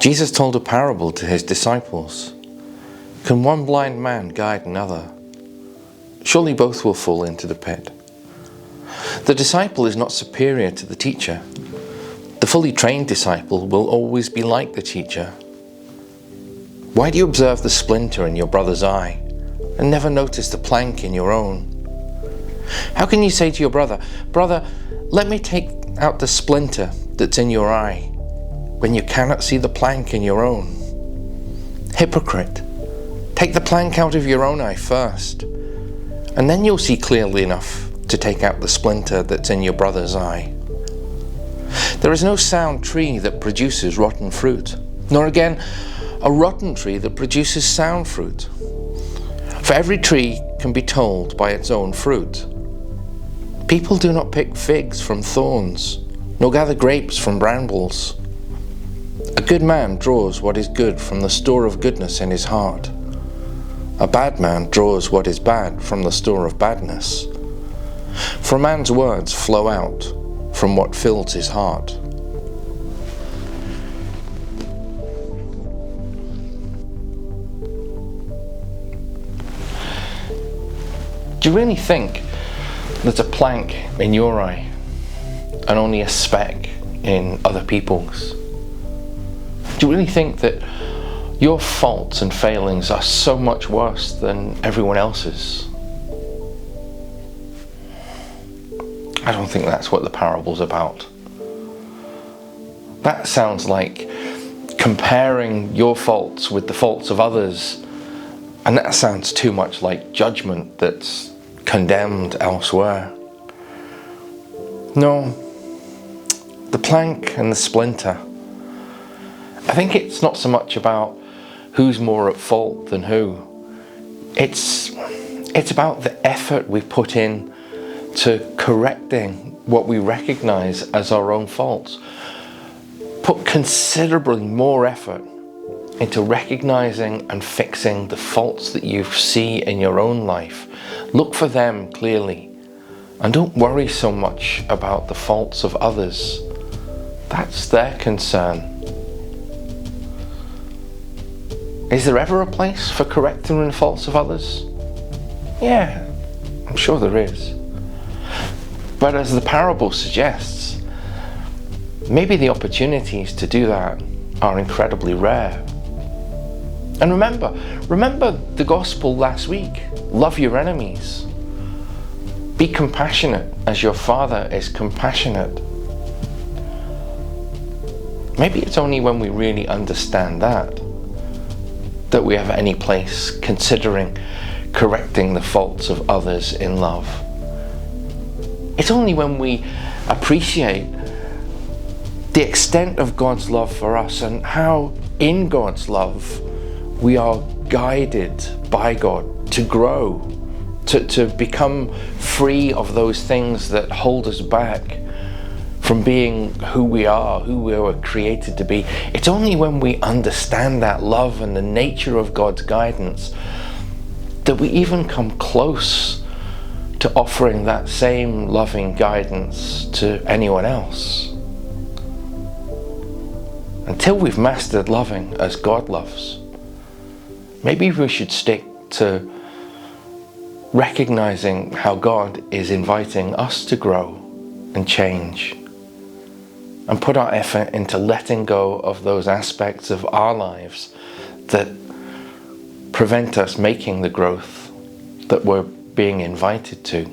Jesus told a parable to his disciples. Can one blind man guide another? Surely both will fall into the pit. The disciple is not superior to the teacher. The fully trained disciple will always be like the teacher. Why do you observe the splinter in your brother's eye and never notice the plank in your own? How can you say to your brother, "Brother, let me take out the splinter that's in your eye," when you cannot see the plank in your own? Hypocrite, take the plank out of your own eye first, and then you'll see clearly enough to take out the splinter that's in your brother's eye. There is no sound tree that produces rotten fruit, nor again a rotten tree that produces sound fruit. For every tree can be told by its own fruit. People do not pick figs from thorns, nor gather grapes from brambles. A good man draws what is good from the store of goodness in his heart. A bad man draws what is bad from the store of badness. For a man's words flow out from what fills his heart. Do you really think there's a plank in your eye and only a speck in other people's? Do you really think that your faults and failings are so much worse than everyone else's? I don't think that's what the parable's about. That sounds like comparing your faults with the faults of others, and that sounds too much like judgment that's condemned elsewhere. No, the plank and the splinter, I think it's not so much about who's more at fault than who. It's about the effort we put in to correcting what we recognize as our own faults. Put considerably more effort into recognizing and fixing the faults that you see in your own life. Look for them clearly, and don't worry so much about the faults of others. That's their concern. Is there ever a place for correcting the faults of others? Yeah, I'm sure there is. But as the parable suggests, maybe the opportunities to do that are incredibly rare. And remember the gospel last week. Love your enemies. Be compassionate as your Father is compassionate. Maybe it's only when we really understand that we have any place considering correcting the faults of others in love. It's only when we appreciate the extent of God's love for us and how in God's love we are guided by God to grow, to become free of those things that hold us back from being who we are, who we were created to be. It's only when we understand that love and the nature of God's guidance that we even come close to offering that same loving guidance to anyone else. Until we've mastered loving as God loves, maybe we should stick to recognizing how God is inviting us to grow and change, and put our effort into letting go of those aspects of our lives that prevent us making the growth that we're being invited to.